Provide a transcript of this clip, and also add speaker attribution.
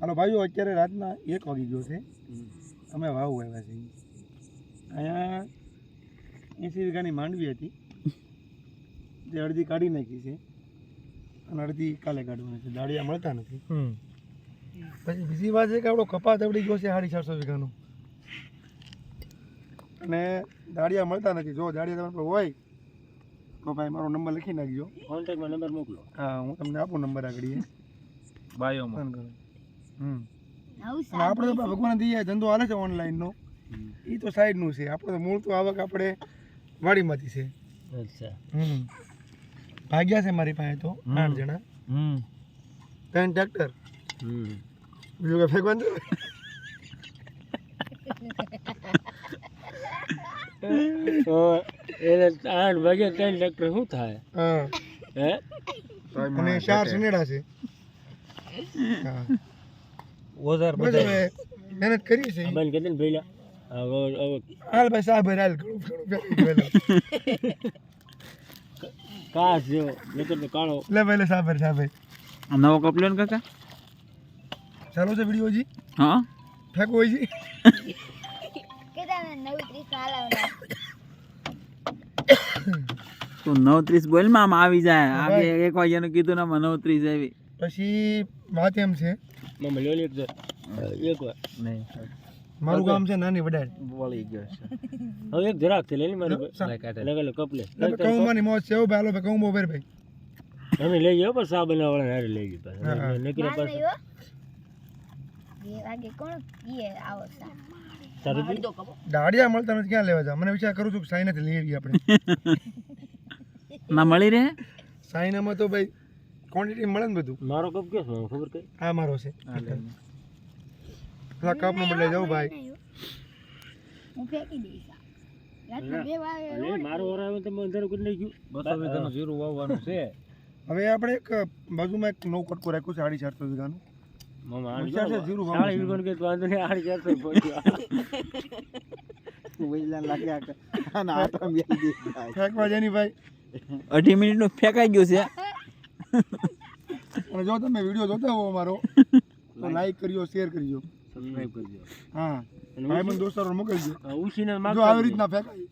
Speaker 1: હાલો ભાઈઓ, અત્યારે રાતના 1 વાગી ગયો છે. અમે વાવ આવ્યા છીએ. અહીંયા 80 વીઘાની માંડવી હતી, જે અડધી કાઢી નાખી છે અને અડધી કાલે કાઢવાની છે. દાળિયા મળતા નથી. પછી બીજી વાત છે કે આપણો કપાસ આવડી ગયો છે 450 વીઘાનો, અને દાળિયા મળતા નથી. જો દાળિયા તમારે હોય તો ભાઈ મારો નંબર લખી નાખજો,
Speaker 2: કોન્ટેક્ટમાં નંબર મોકલો.
Speaker 1: હા, હું તમને આપું નંબર આગળ
Speaker 2: બાયોમાં.
Speaker 1: અને આપણે તો ભગવાન દઈએ ધંધો હાલે છે ઓનલાઈનનો, એ તો સાઈડનું છે. આપણે તો મૂળ તો આવક આપણે વાડીમાંથી છે.
Speaker 2: અચ્છા.
Speaker 1: ભાગ્યા છે મારી પાસે તો 8 જણા, 3 ટ્રેક્ટર, બીજું કઈ ફેંકવાનું છે?
Speaker 2: એને 8 વાગે 3 ટ્રેક્ટર શું થાય?
Speaker 1: હા,
Speaker 2: હે?
Speaker 1: અને 4 સનેડા છે. હા,
Speaker 2: ઓઝાર
Speaker 1: બસ હવે મહેનત કરી છે.
Speaker 2: બંધ કરી દે ને ભઈલા.
Speaker 1: હાલ ભાઈ સાહેબ, હાલ ઘણું ફેંકી ગયેલો.
Speaker 2: કાચ જો નકર તો કાળો.
Speaker 1: લે ભાઈ, લે સાહેબ, સાહેબ
Speaker 3: નવો કપલો ને કાકા
Speaker 1: ચાલો છે વિડીયો જી.
Speaker 3: હા,
Speaker 1: ફેંકો હોય જી.
Speaker 3: તો 9:30 બોલ માં આમ આવી જાય. આગે 1 વાગ્યાનું કીધું ને 9:30 આવી.
Speaker 1: પછી વાત એમ છે,
Speaker 2: મમ્મી લ્યો એક વાર
Speaker 3: નહીં,
Speaker 1: મારું ગામ છે નાની વડાડ.
Speaker 3: વળી ગયો છે.
Speaker 2: હવે એક જરાક થી લઈ લે મારી
Speaker 1: લે,
Speaker 2: લગાલે કપ લે.
Speaker 1: કૌમાંની મોજ છે. હો ભાઈ, હાલો ભાઈ, કૌમો ભેર ભાઈ.
Speaker 2: અમે લઈ જાવ પણ સા બનાવવાળા હારે લઈ ગયો
Speaker 1: હા,
Speaker 2: પાછા
Speaker 1: હા.
Speaker 2: નકરા પાછા તારું
Speaker 1: દાડિયા મળતા નથી, ક્યાં લેવા જા? મને વિચાર કરું છું કે સાઈનાથી લઈ આવીએ આપણે.
Speaker 3: ના મળી રહે.
Speaker 1: સાઈનામાં તો ભાઈ ક્વોન્ટિટી મળે ને બધું.
Speaker 2: મારો કપ કયો છે ખબર કઈ?
Speaker 1: આ મારો છે. પેલા કપ નો બદલે જાઉં ભાઈ.
Speaker 4: હું ફેંકી દઈશ. રાતના 2 વાગે
Speaker 2: અરે મારો ઓર આવે તો મેં અંધારું કરી નાખ્યું. 200 વીઘાનું જીરું વાવવાનું છે.
Speaker 1: હવે આપણે એક બાજુમાં એક નવો કટકો રાખ્યો છે 450 વીઘાનું.
Speaker 2: મામા
Speaker 1: વિચાર છે જીરું
Speaker 2: સાડી
Speaker 1: વાવવાનું.
Speaker 2: વીઘાનું કે તો વાંધો નહીં 450 પહોંચ્યો.
Speaker 1: ફેંકવા જેની ભાઈ.
Speaker 3: 2.5 મિનિટનું ફેંકાઈ ગયું છે.
Speaker 1: અને જો તમે વિડીયો જોતા હો અમારો તો લાઈક કરજો, શેર કરજો,
Speaker 2: સબસ્ક્રાઇબ કરજો.
Speaker 1: હા, ભાઈબંધ દોસ્તારો મોકલજો.
Speaker 2: ઉસીને
Speaker 1: જો આવી રીતના ફેંકાય.